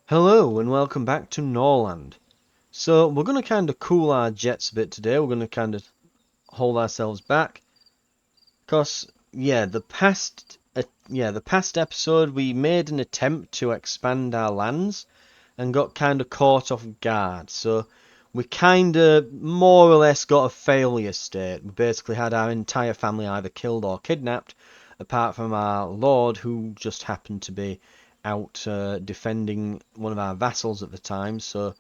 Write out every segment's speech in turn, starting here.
Hello and welcome back to Norland. So we're going to kind of cool our jets a bit today. We're going to kind of hold ourselves back because the past episode we made an attempt to expand our lands and got kind of caught off guard. So we kind of more or less got a failure state. We basically had our entire family either killed or kidnapped, apart from our lord who just happened to be out defending one of our vassals at the time. So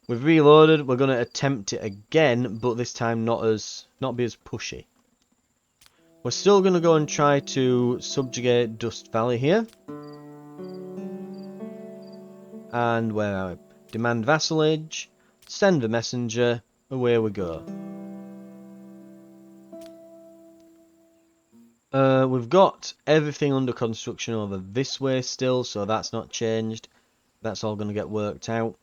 we've reloaded. We're going to attempt it again, but this time not be as pushy. We're still going to go and try to subjugate Dust Valley here. And where are we? Demand vassalage, send the messenger, away we go. We've got everything under construction over this way still, so that's not changed. That's all going to get worked out.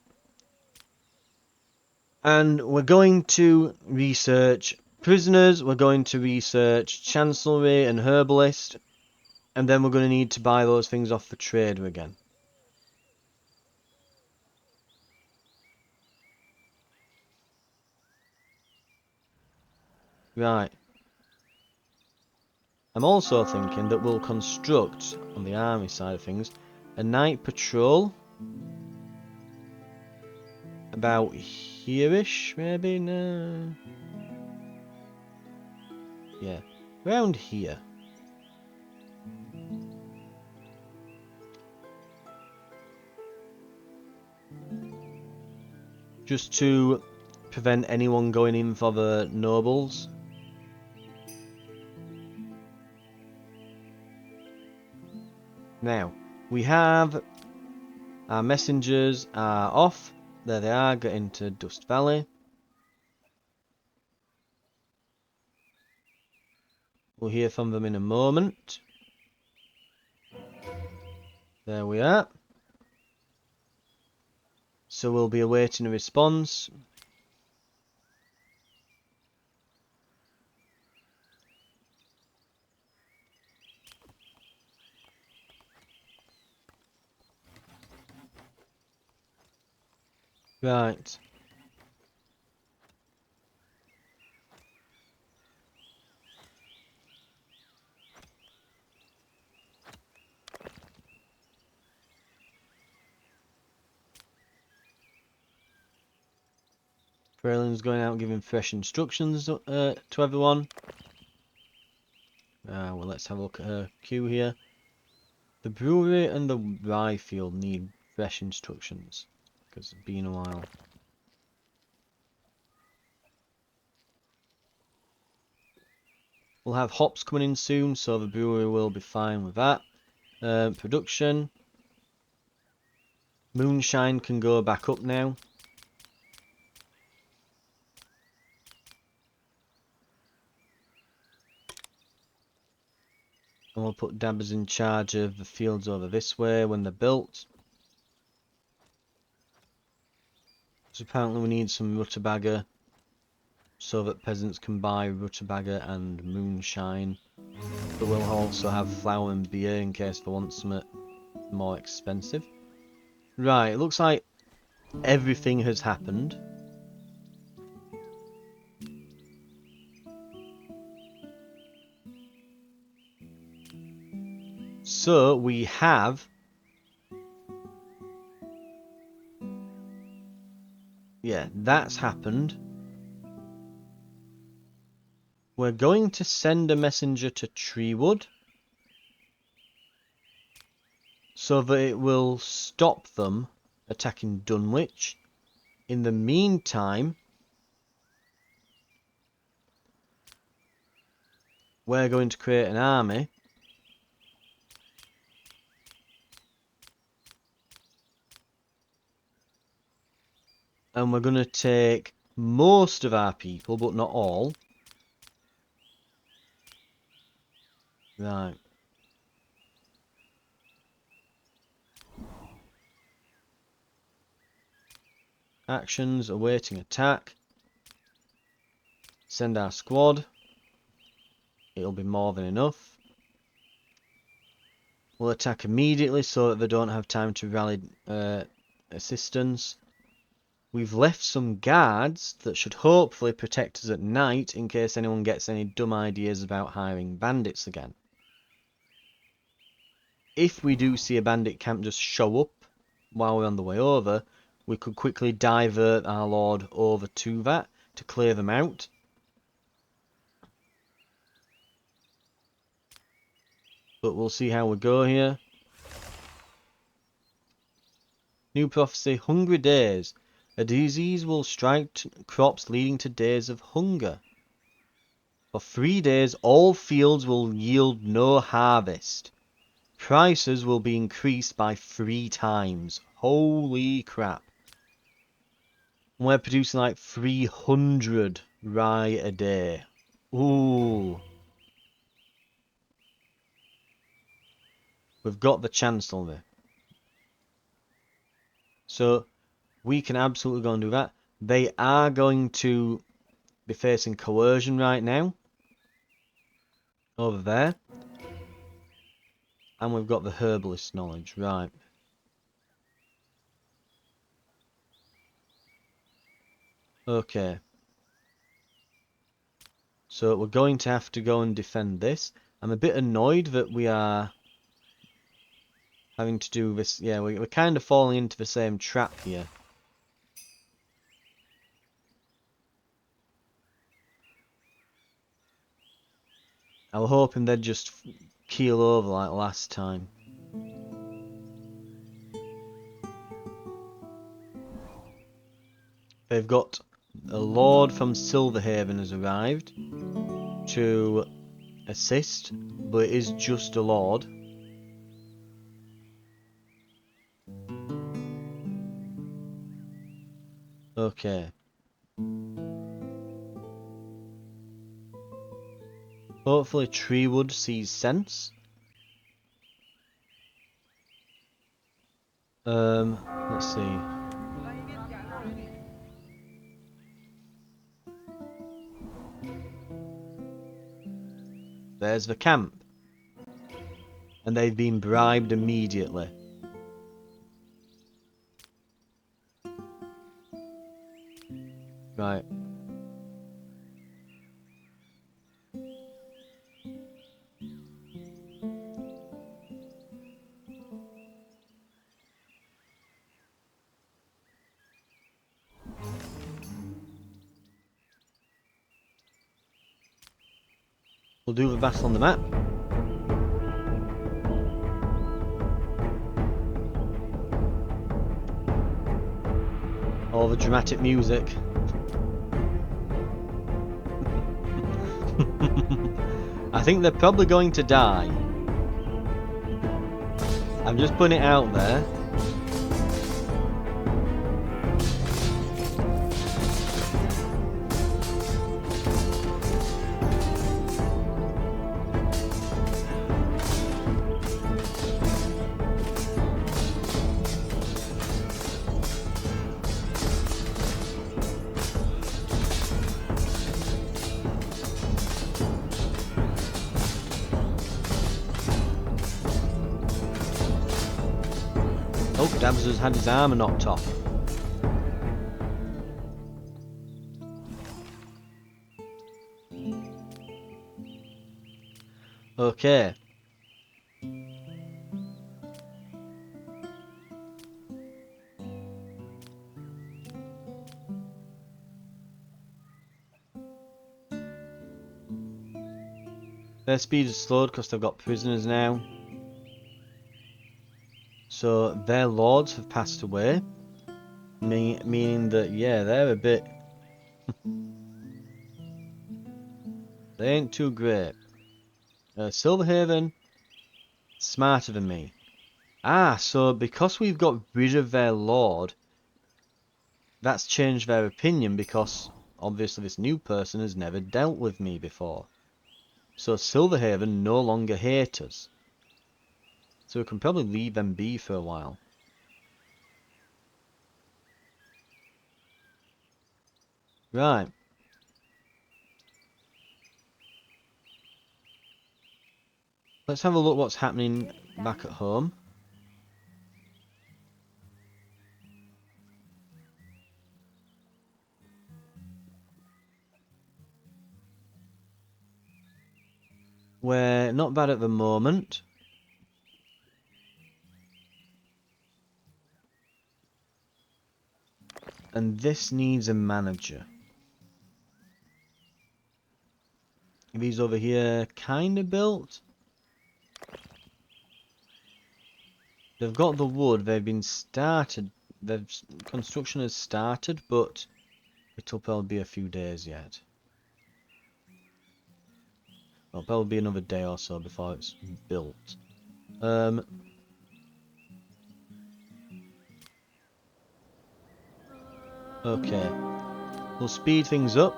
And we're going to research prisoners, we're going to research chancellery and herbalist, and then we're going to need to buy those things off the trader again. Right. I'm also thinking that we'll construct, on the army side of things, a night patrol. About here-ish, maybe? No. Yeah. Around here. Just to prevent anyone going in for the nobles. Now, we have our messengers are off. There they are, getting to Dust Valley. We'll hear from them in a moment. There we are. So we'll be awaiting a response. Right. Freeland's going out giving fresh instructions to everyone. Well, let's have a look at her queue here. The brewery and the rye field need fresh instructions, because it's been a while. We'll have hops coming in soon, so the brewery will be fine with that. Production. Moonshine can go back up now. And we'll put Dabbers in charge of the fields over this way when they're built. So apparently we need some rutabaga so that peasants can buy rutabaga and moonshine. But we'll also have flour and beer in case they want something more expensive. Right, it looks like everything has happened. So we have that's happened. We're going to send a messenger to Treewood so that it will stop them attacking Dunwich. In the meantime, we're going to create an army and we're going to take most of our people, but not all. Right. Actions, awaiting attack. Send our squad. It'll be more than enough. We'll attack immediately so that they don't have time to rally assistance. We've left some guards that should hopefully protect us at night in case anyone gets any dumb ideas about hiring bandits again. If we do see a bandit camp just show up while we're on the way over, we could quickly divert our lord over to that to clear them out. But we'll see how we go here. New prophecy, hungry days. A disease will strike crops leading to days of hunger. For 3 days all fields will yield no harvest. Prices will be increased by 3 times. Holy crap. We're producing like 300 rye a day. Ooh. We've got the Chancellor. So we can absolutely go and do that. They are going to be facing coercion right now. Over there. And we've got the herbalist knowledge. Right. Okay. So we're going to have to go and defend this. I'm a bit annoyed that we are having to do this. Yeah, we're kind of falling into the same trap here. I was hoping they'd just keel over like last time. They've got a lord from Silverhaven has arrived to assist, but it is just a lord. Okay. Hopefully Treewood sees sense. Let's see. There's the camp. And they've been bribed immediately. Right. We'll do the battle on the map. All the dramatic music. I think they're probably going to die. I'm just putting it out there. Oh, Dabs has had his armour knocked off. Okay. Their speed is slowed because they've got prisoners now. So their lords have passed away. Meaning that, yeah, they're a bit... they ain't too great. Silverhaven, smarter than me. Ah, so because we've got rid of their lord, that's changed their opinion because obviously this new person has never dealt with me before. So Silverhaven no longer hate us. So we can probably leave them be for a while. Right. Let's have a look what's happening back at home. We're not bad at the moment. And this needs a manager. These over here kind of built. They've got the wood. They've been started. Construction has started, but it'll probably be a few days yet. It'll probably be another day or so before it's built. Okay. We'll speed things up.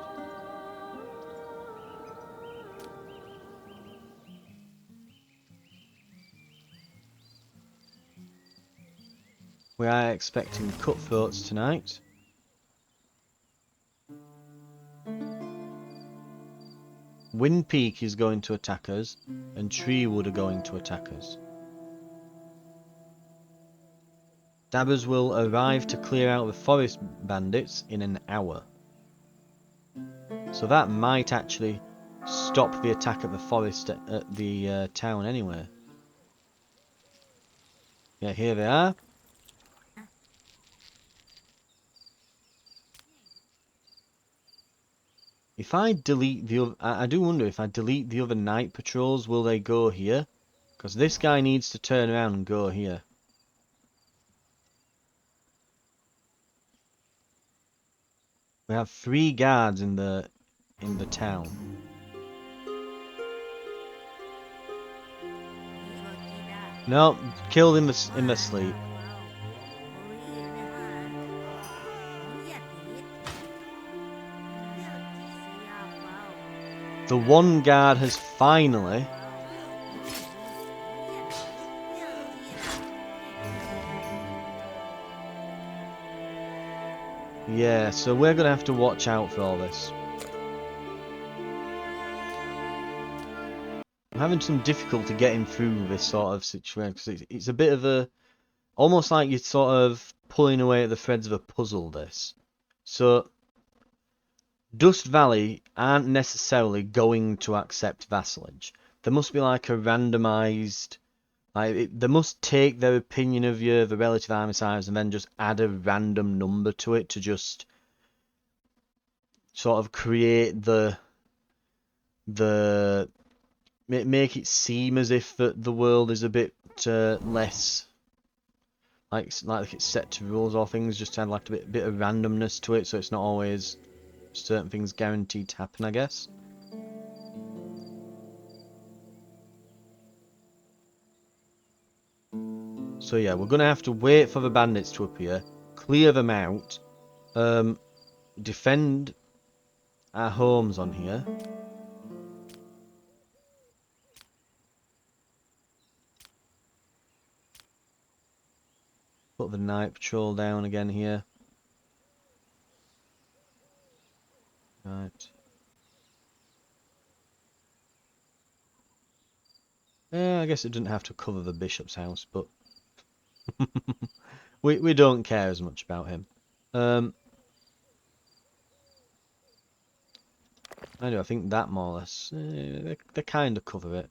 We are expecting cutthroats tonight. Wind Peak is going to attack us, and Treewood are going to attack us. Dabbers will arrive to clear out the forest bandits in an hour. So that might actually stop the attack at the forest at the town anyway. Yeah, here they are. If I delete the other... I do wonder if I delete the other night patrols, will they go here? Because this guy needs to turn around and go here. We have 3 guards in the town. No, killed in the sleep. The one guard has finally... Yeah, so we're going to have to watch out for all this. I'm having some difficulty getting through this sort of situation, because it's a bit of a... Almost like you're sort of pulling away at the threads of a puzzle, this. So, Dust Valley aren't necessarily going to accept vassalage. There must be like a randomised... they must take their opinion of you, the relative army size, and then just add a random number to it to just sort of create make it seem as if the world is a bit less like it's set to rules or things, just to add like a bit of randomness to it, so it's not always certain things guaranteed to happen, I guess. So yeah, we're gonna have to wait for the bandits to appear, clear them out, defend our homes on here. Put the night patrol down again here. Right. I guess it didn't have to cover the bishop's house, but we don't care as much about him. I think that more or less they kind of cover it.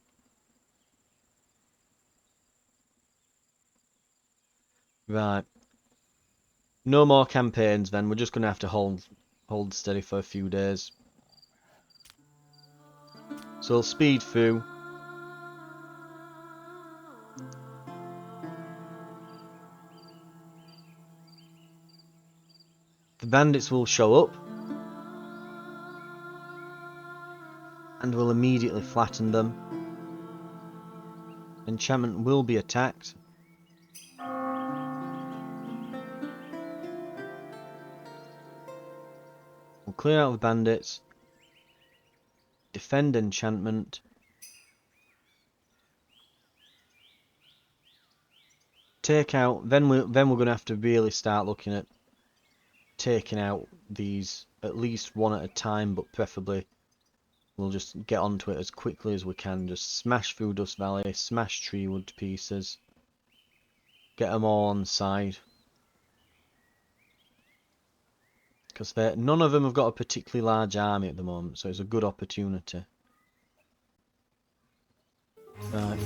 Right. No more campaigns then. We're just gonna have to hold steady for a few days. So we'll speed through. The bandits will show up and will immediately flatten them. Enchantment will be attacked. We'll clear out the bandits. Defend enchantment. Take out. Then we're gonna have to really start looking at taking out these at least one at a time, but preferably we'll just get onto it as quickly as we can. Just smash through Dust Valley, smash Treewood to pieces, get them all on side. Because none of them have got a particularly large army at the moment, so it's a good opportunity. Right.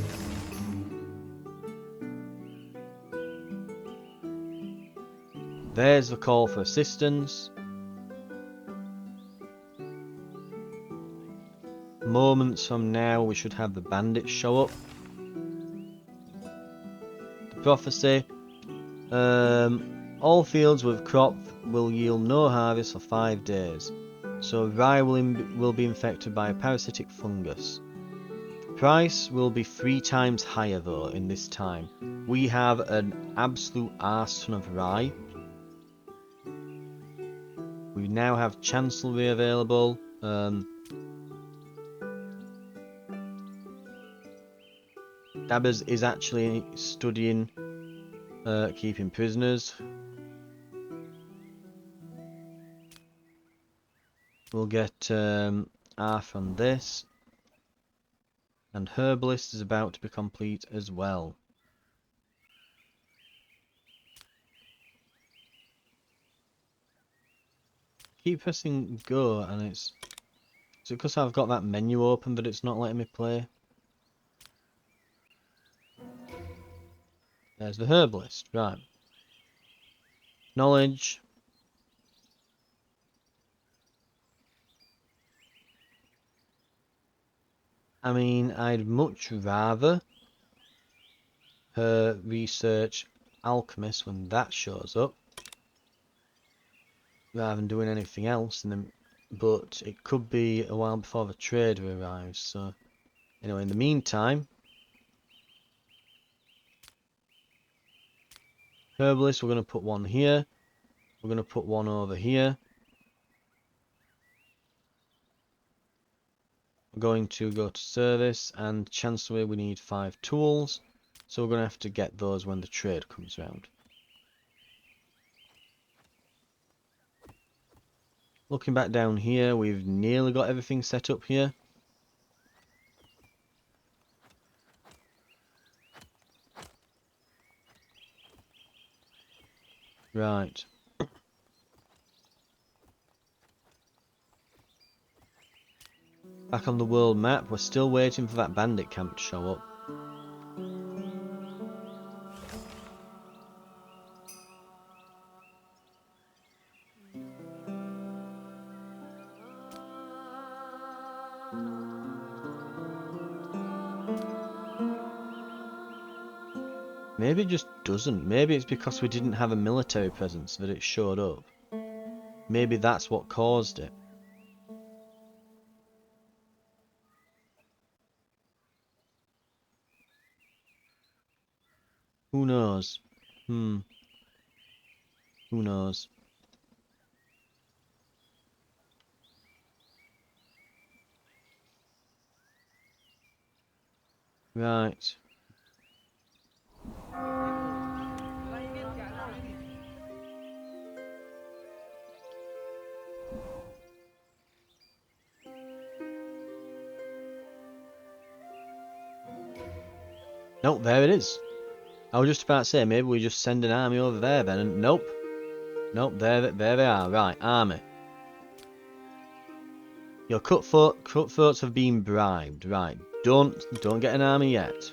There's the call for assistance. Moments from now, we should have the bandits show up. The prophecy. All fields with crop will yield no harvest for 5 days. So rye will be infected by a parasitic fungus. Price will be 3 times higher though in this time. We have an absolute arse ton of rye. We now have chancellery available. Dabbers is actually studying keeping prisoners. We'll get Arth on this. And Herbalist is about to be complete as well. Keep pressing go and it's... Is it because I've got that menu open that it's not letting me play? There's the Herbalist, right. Knowledge. I mean, I'd much rather her research Alchemist when that shows up, rather than doing anything else. But it could be a while before the trader arrives. So anyway, in the meantime, Herbalist, we're going to put one here. We're going to put one over here. We're going to go to service and chancellery. We need 5 tools, so we're going to have to get those when the trade comes round. Looking back down here, we've nearly got everything set up here. Right. Back on the world map, we're still waiting for that bandit camp to show up. Maybe it just doesn't. Maybe it's because we didn't have a military presence that it showed up. Maybe that's what caused it. Who knows? Who knows? Right. Nope, there it is. I was just about to say, maybe we just send an army over there then, and nope. Nope, there they are. Right, army. Your cutthroats have been bribed. Right, don't get an army yet.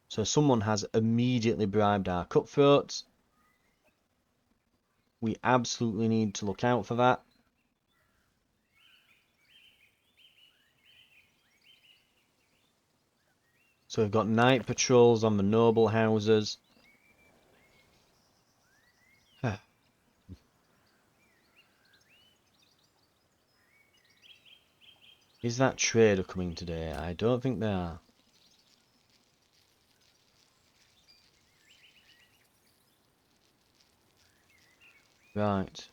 So someone has immediately bribed our cutthroats. We absolutely need to look out for that. So we've got night patrols on the noble houses. Is that trader coming today? I don't think they are. Right.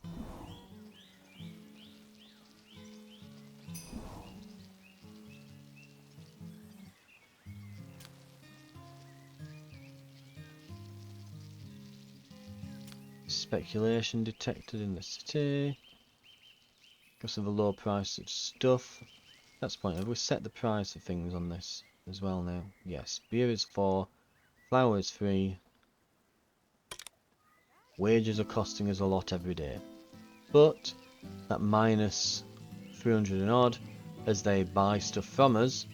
Speculation detected in the city. Because of the low price of stuff. That's the point. Have we set the price of things on this as well now? Yes. Beer is 4. Flour is 3. Wages are costing us a lot every day. But that minus 300 and odd as they buy stuff from us.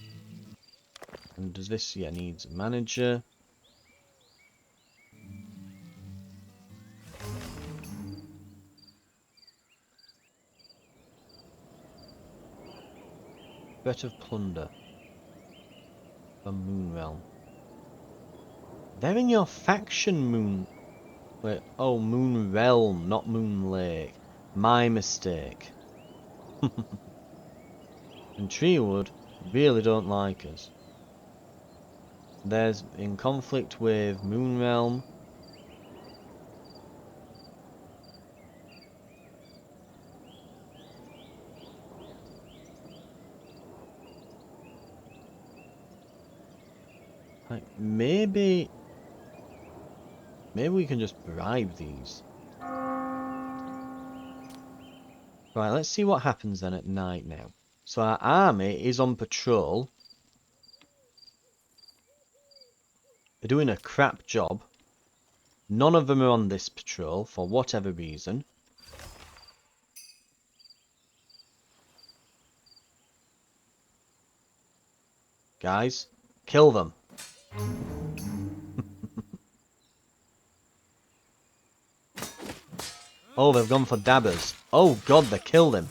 And does this, yeah, needs a manager. Threat of plunder from Moon Realm. They're in your faction, Moon. Wait, oh, Moon Realm, not Moon Lake. My mistake. And Treewood really don't like us. There's in conflict with Moon Realm. Like, maybe we can just bribe these. Right, let's see what happens then at night now. So our army is on patrol. They're doing a crap job. None of them are on this patrol for whatever reason. Guys, kill them. Oh, they've gone for dabbers. Oh god, they killed him.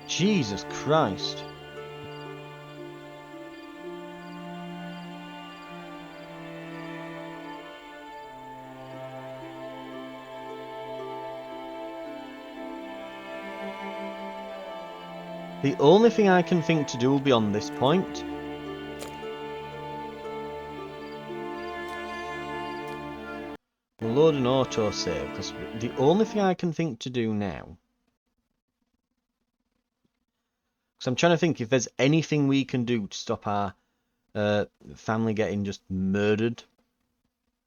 Jesus Christ. The only thing I can think to do beyond this point we'll load an autosave, because the only thing I can think to do now, because I'm trying to think if there's anything we can do to stop our family getting just murdered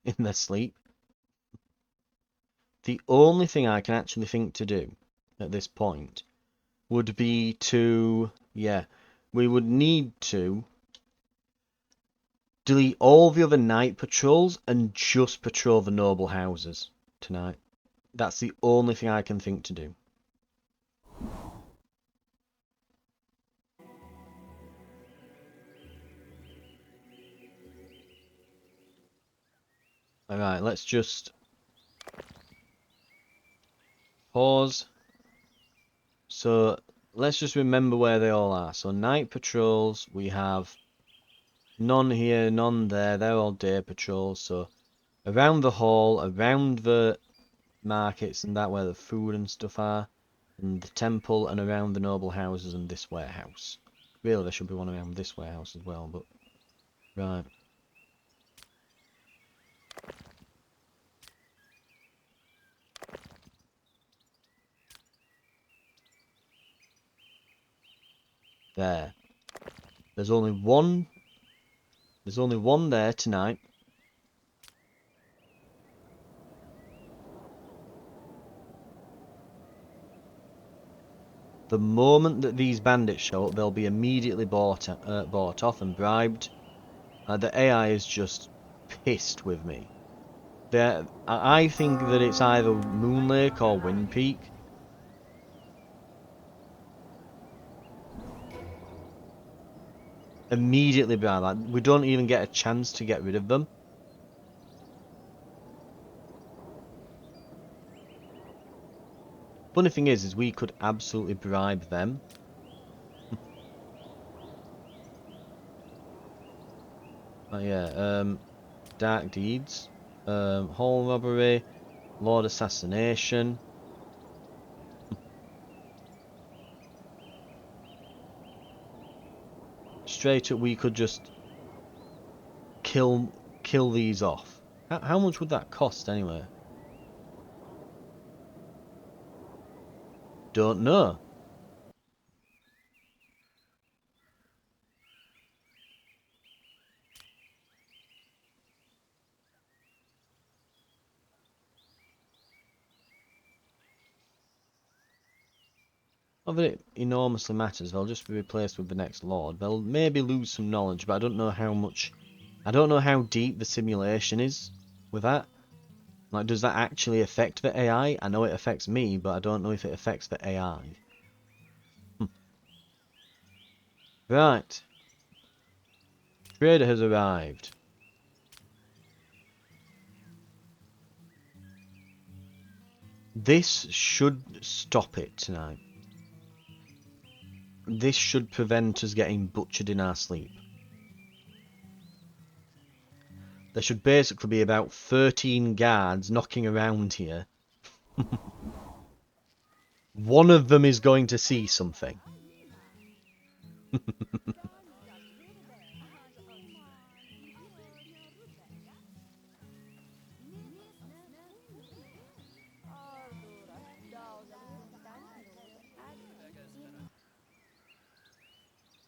in their sleep. The only thing I can actually think to do at this point would be to, yeah, we would need to delete all the other night patrols and just patrol the noble houses tonight. That's the only thing I can think to do. Alright, let's just pause. So let's just remember where they all are. So night patrols, we have none here, none there. They're all day patrols. So around the hall, around the markets and that where the food and stuff are, and the temple, and around the noble houses and this warehouse. Really, there should be one around this warehouse as well, but right. There. There's only one. There's only one there tonight. The moment that these bandits show up, they'll be immediately bought off and bribed. The AI is just pissed with me. I think that it's either Moon Lake or Wind Peak. Immediately bribe. Like, we don't even get a chance to get rid of them. Funny thing is we could absolutely bribe them. Oh yeah, dark deeds, hall robbery, lord assassination. Straight up, we could just kill these off. How much would that cost anyway? Don't know. Not that it enormously matters, they'll just be replaced with the next lord. They'll maybe lose some knowledge, but I don't know how much... I don't know how deep the simulation is with that. Like, does that actually affect the AI? I know it affects me, but I don't know if it affects the AI. Right. Trader has arrived. This should stop it tonight. This should prevent us getting butchered in our sleep. There should basically be about 13 guards knocking around here. One of them is going to see something.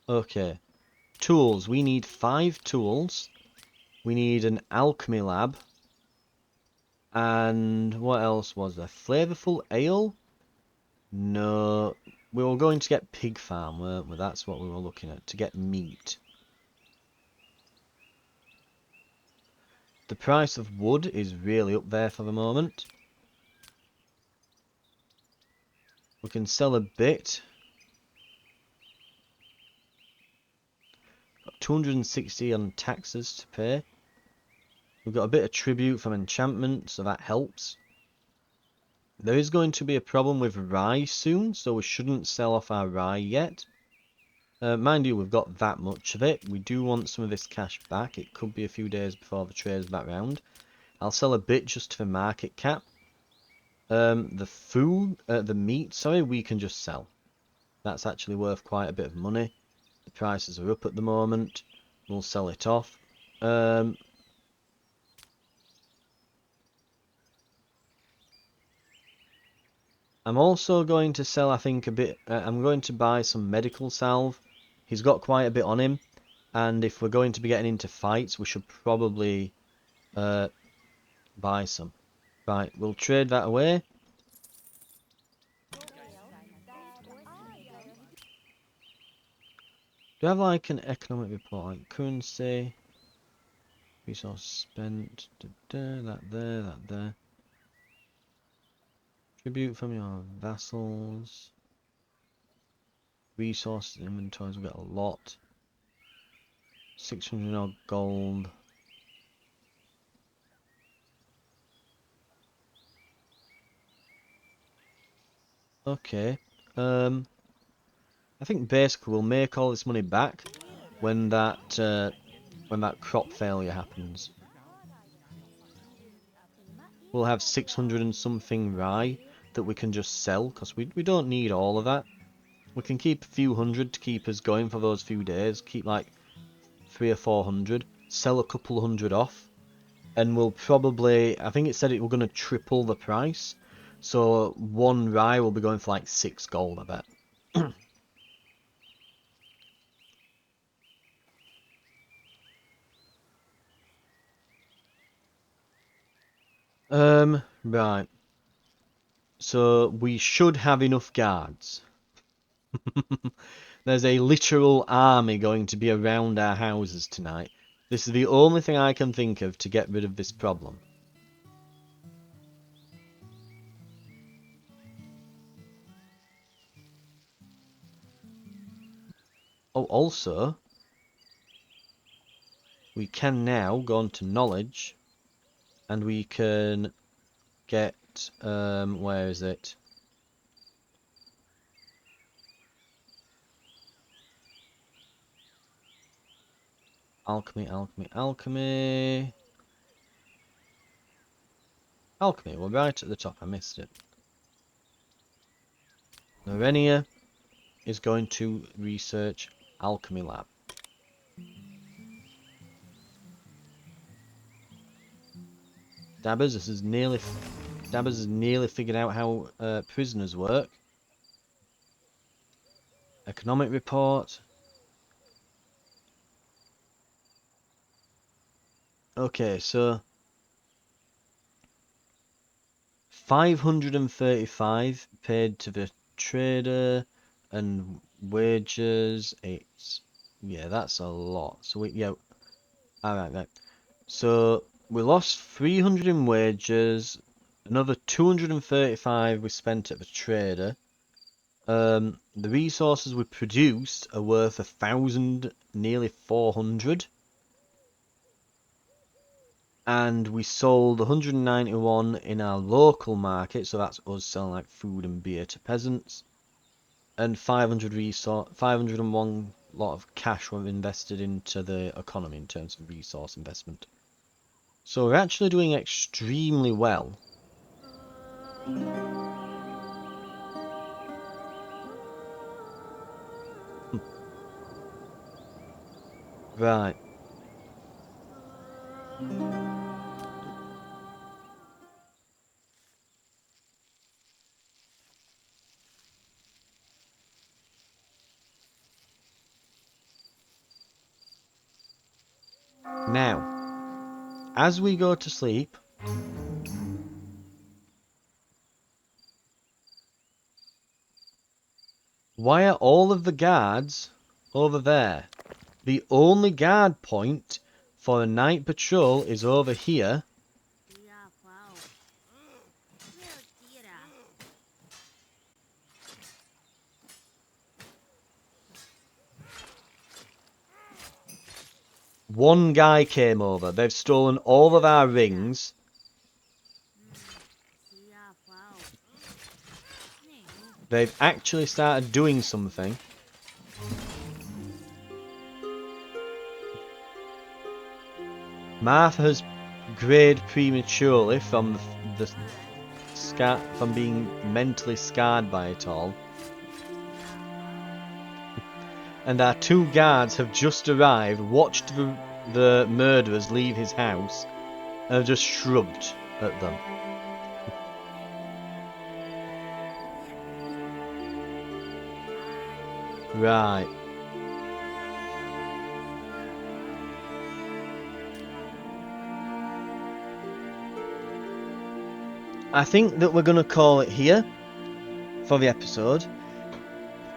Okay. Tools. We need 5 tools. We need an alchemy lab. And what else was there? Flavorful ale? No. We were going to get pig farm, weren't we? That's what we were looking at. To get meat. The price of wood is really up there for the moment. We can sell a bit. Got 260 on taxes to pay. We've got a bit of tribute from enchantment, so that helps. There is going to be a problem with rye soon, so we shouldn't sell off our rye yet. Mind you, we've got that much of it. We do want some of this cash back. It could be a few days before the trade's back round. I'll sell a bit just for market cap. The meat, sorry, we can just sell. That's actually worth quite a bit of money. The prices are up at the moment. We'll sell it off. I'm also going to sell, I think, a bit... I'm going to buy some medical salve. He's got quite a bit on him. And if we're going to be getting into fights, we should probably buy some. Right, we'll trade that away. Do I have like an economic report? Like currency, resource spent, that there. Tribute from your vassals. Resources, inventories, we got a lot. 600 odd gold. Okay. I think basically we'll make all this money back when that crop failure happens. We'll have 600 and something rye that we can just sell because we don't need all of that. We can keep a few hundred to keep us going for those few days. Keep like 300 or 400. Sell a couple hundred off. And we'll probably... I think it said we're going to triple the price. So one rye will be going for like 6 gold, I bet. Right. So we should have enough guards. There's a literal army going to be around our houses tonight. This is the only thing I can think of to get rid of this problem. Oh, also, we can now go on to knowledge, and we can get, where is it? Alchemy, alchemy, alchemy. Alchemy, we're right at the top, I missed it. Norenia is going to research alchemy lab. Dabbers has nearly figured out how prisoners work. Economic report. Okay, so 535 paid to the trader. And wages, yeah, that's a lot. So alright. So we lost 300 in wages, another 235 we spent at the trader. The resources we produced are worth 1,000, nearly 400. And we sold 191 in our local market, so that's us selling like food and beer to peasants. And 501 lot of cash were invested into the economy in terms of resource investment. So we're actually doing extremely well. Right. Now, as we go to sleep, why are all of the guards over there? The only guard point for a night patrol is over here. One guy came over. They've stolen all of our rings. They've actually started doing something. Martha has grayed prematurely from from being mentally scarred by it all. And our two guards have just arrived, watched the murderers leave his house, and have just shrugged at them. Right. I think that we're going to call it here for the episode.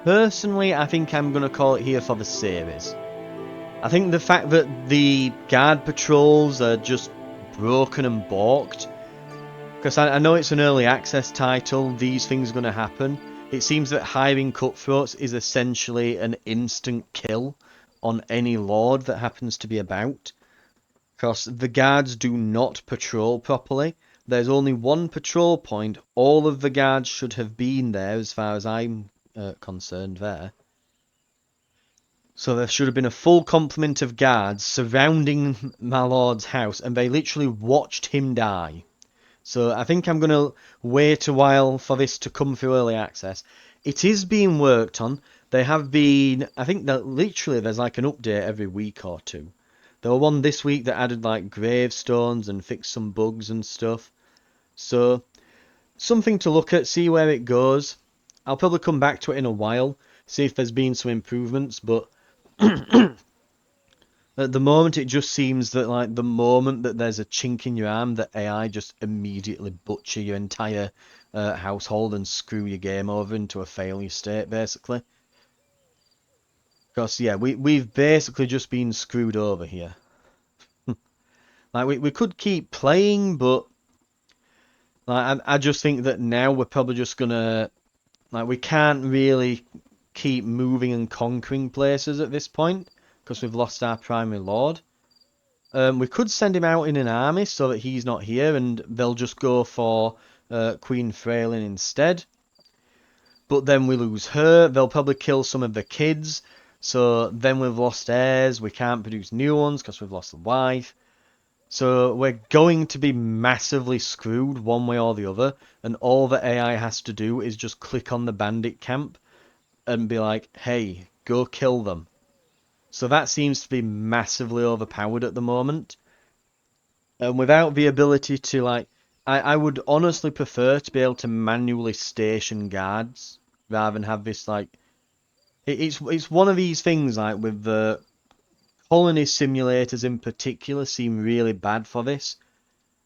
Personally, I think I'm going to call it here for the series. I think the fact that the guard patrols are just broken and balked, because I know it's an early access title, these things are going to happen. It seems that hiring cutthroats is essentially an instant kill on any lord that happens to be about, because the guards do not patrol properly. There's only one patrol point. All of the guards should have been there as far as I'm concerned there. So there should have been a full complement of guards surrounding my lord's house, and they literally watched him die. So I think I'm going to wait a while for this to come through early access. It is being worked on. They have been, I think that literally there's like an update every week or two. There was one this week that added like gravestones and fixed some bugs and stuff. So something to look at, see where it goes. I'll probably come back to it in a while, see if there's been some improvements, but at the moment, it just seems that like the moment that there's a chink in your arm, that AI just immediately butcher your entire household and screw your game over into a failure state, basically. Because yeah, we've basically just been screwed over here. Like we could keep playing, but like I just think that now we're probably just gonna like we can't really keep moving and conquering places at this point because we've lost our primary lord. We could send him out in an army so that he's not here and they'll just go for Queen Frailin instead. But then we lose her. They'll probably kill some of the kids. So then we've lost heirs. We can't produce new ones because we've lost the wife. So we're going to be massively screwed one way or the other. And all the AI has to do is just click on the bandit camp and be like, hey, go kill them. So that seems to be massively overpowered at the moment. And without the ability to like, I would honestly prefer to be able to manually station guards rather than have this like, it's one of these things like with the colony simulators in particular seem really bad for this,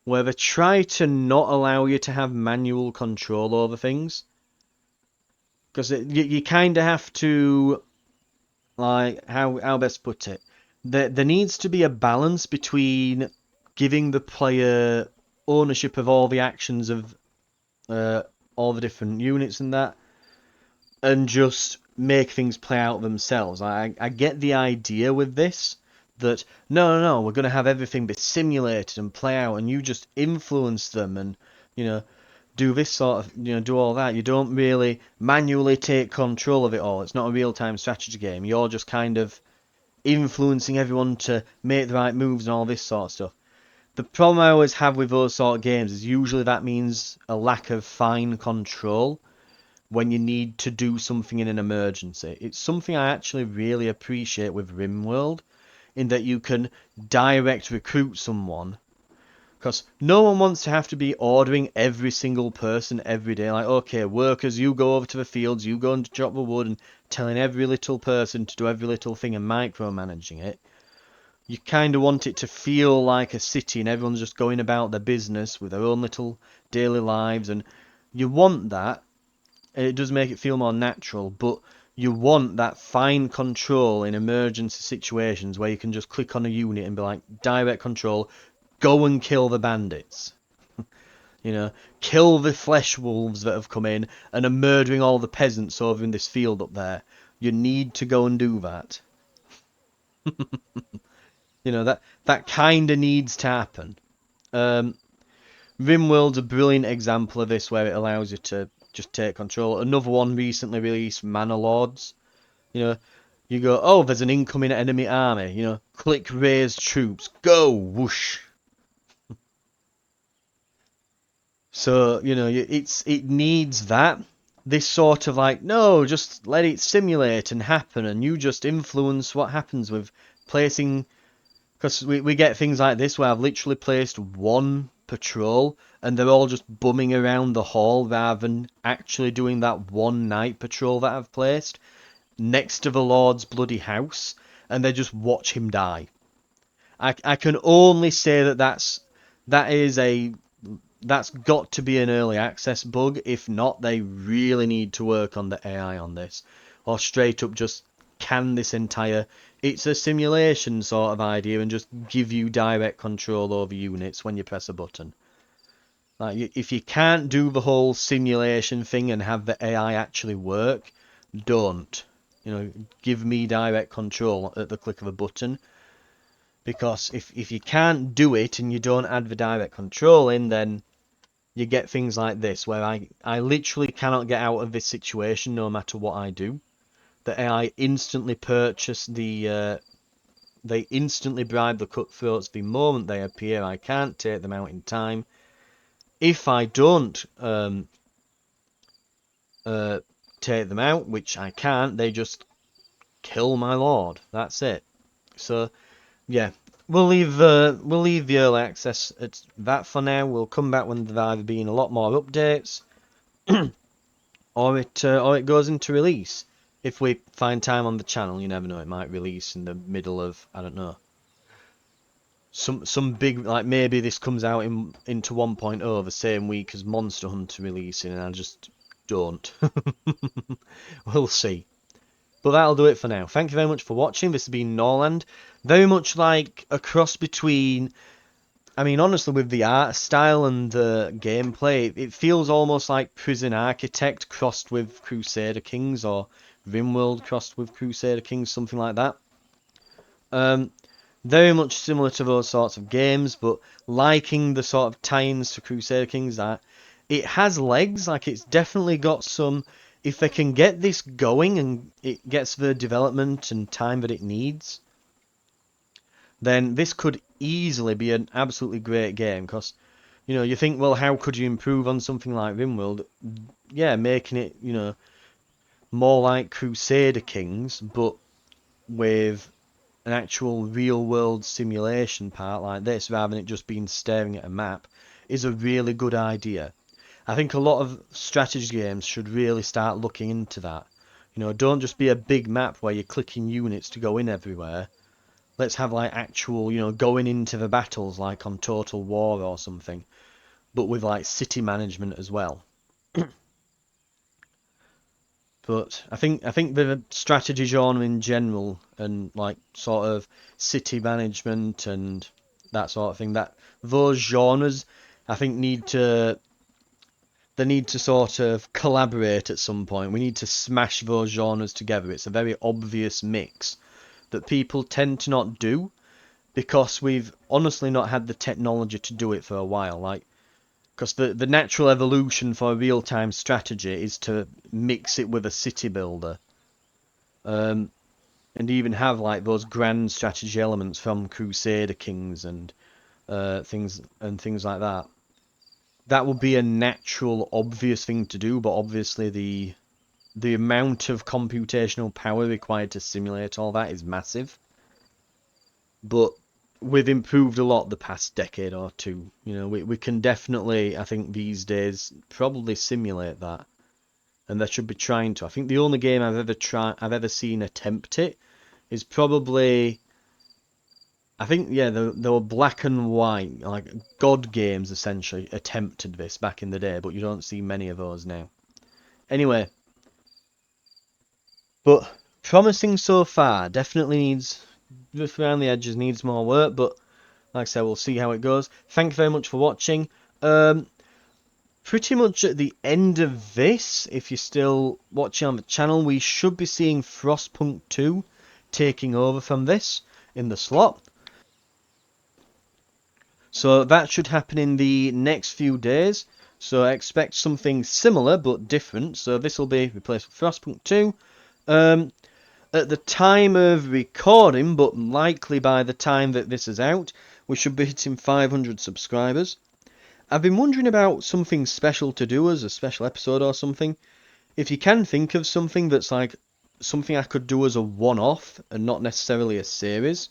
where they try to not allow you to have manual control over things. because you kind of have to, like, how best put it, there needs to be a balance between giving the player ownership of all the actions of uh, all the different units and that, and just make things play out themselves. I get the idea with this, that no, we're going to have everything be simulated and play out, and you just influence them and, you know, do this sort of, do all that. You don't really manually take control of it all. It's not a real-time strategy game. You're just kind of influencing everyone to make the right moves and all this sort of stuff. The problem I always have with those sort of games is usually that means a lack of fine control when you need to do something in an emergency. It's something I actually really appreciate with RimWorld, in that you can direct recruit someone. Because no one wants to have to be ordering every single person every day. Like, okay, workers, you go over to the fields, you go and chop the wood, and telling every little person to do every little thing and micromanaging it. You kind of want it to feel like a city and everyone's just going about their business with their own little daily lives. And you want that, and it does make it feel more natural, but you want that fine control in emergency situations where you can just click on a unit and be like, direct control, go and kill the bandits. You know, kill the flesh wolves that have come in and are murdering all the peasants over in this field up there. You need to go and do that. That kind of needs to happen. Um, RimWorld's a brilliant example of this, where it allows you to just take control. Another one recently released, Manor Lords. You know, you go, oh, there's an incoming enemy army. Click raise troops, go whoosh. So it needs that. This sort of like, no, just let it simulate and happen, and you just influence what happens with placing. Because we get things like this where I've literally placed one patrol and they're all just bumming around the hall rather than actually doing that one night patrol that I've placed next to the Lord's bloody house, and they just watch him die. I can only say that is a that's got to be an early access bug. If not, they really need to work on the AI on this, or straight up just can this entire it's a simulation sort of idea and just give you direct control over units when you press a button. Like, if you can't do the whole simulation thing and have the AI actually work, don't. Give me direct control at the click of a button. Because if you can't do it and you don't add the direct control in, then you get things like this, where I literally cannot get out of this situation no matter what I do. The AI instantly purchase they instantly bribe the cutthroats the moment they appear. I can't take them out in time. If I don't uh, take them out, which I can't, they just kill my lord. That's it. So yeah, we'll leave the early access at that for now. We'll come back when there've either been a lot more updates, or it goes into release. If we find time on the channel, you never know, it might release in the middle of, I don't know, some big, like, maybe this comes out into 1.0 the same week as Monster Hunter releasing, and I just don't. We'll see. But that'll do it for now. Thank you very much for watching. This has been Norland. Very much like a cross between, I mean, honestly, with the art style and the gameplay, it feels almost like Prison Architect crossed with Crusader Kings, or RimWorld crossed with Crusader Kings, something like that. Um, Very much similar to those sorts of games, but liking the sort of tie-ins to Crusader Kings, that it has legs. Like, it's definitely got some. If they can get this going and it gets the development and time that it needs, then this could easily be an absolutely great game. Because you think, well, how could you improve on something like RimWorld? Yeah, making it more like Crusader Kings, but with an actual real world simulation part like this, rather than it just being staring at a map, is a really good idea. I think a lot of strategy games should really start looking into that. Don't just be a big map where you're clicking units to go in everywhere. Let's have like actual, going into the battles like on Total War or something, but with like city management as well. But I think the strategy genre in general and like sort of city management and that sort of thing, that those genres I think need to sort of collaborate at some point. We need to smash those genres together. It's a very obvious mix that people tend to not do because we've honestly not had the technology to do it for a while. Like, because the natural evolution for a real-time strategy is to mix it with a city builder, um, and even have like those grand strategy elements from Crusader Kings and things like that. That would be a natural, obvious thing to do, but obviously the amount of computational power required to simulate all that is massive. But we've improved a lot the past decade or two. You know, we can definitely, I think these days, probably simulate that. And they should be trying to. I think the only game I've ever seen attempt it is probably, I think, yeah, there were black and white, like God games essentially attempted this back in the day, but you don't see many of those now. Anyway, but promising so far. Definitely needs, just around the edges, needs more work, but like I said, we'll see how it goes. Thank you very much for watching. Pretty much at the end of this, if you're still watching on the channel, we should be seeing Frostpunk 2 taking over from this in the slot. So that should happen in the next few days. So expect something similar but different. So this will be replaced with Frostpunk 2. At the time of recording, but likely by the time that this is out, we should be hitting 500 subscribers. I've been wondering about something special to do as a special episode or something. If you can think of something that's like something I could do as a one-off and not necessarily a series,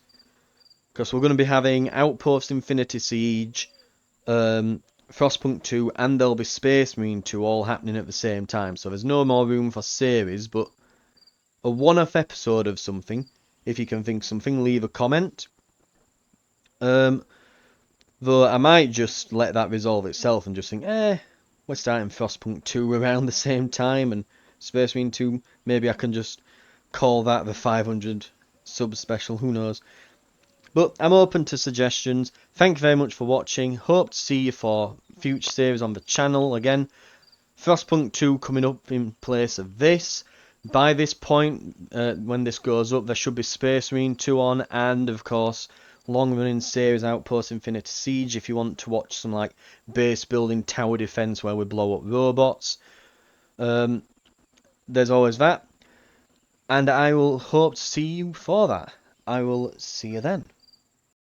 because we're going to be having Outpost Infinity Siege, Frostpunk 2, and there'll be Space Marine 2 all happening at the same time. So there's no more room for series, but a one-off episode of something. If you can think something, leave a comment. Though I might just let that resolve itself and just think, we're starting Frostpunk 2 around the same time and Space Marine 2, maybe I can just call that the 500 sub special, who knows. But I'm open to suggestions. Thank you very much for watching. Hope to see you for future series on the channel. Again, Frostpunk 2 coming up in place of this. By this point, when this goes up, there should be Space Marine 2 on, and of course, long-running series Outpost Infinity Siege if you want to watch some like base building tower defense where we blow up robots. There's always that. And I will hope to see you for that. I will see you then.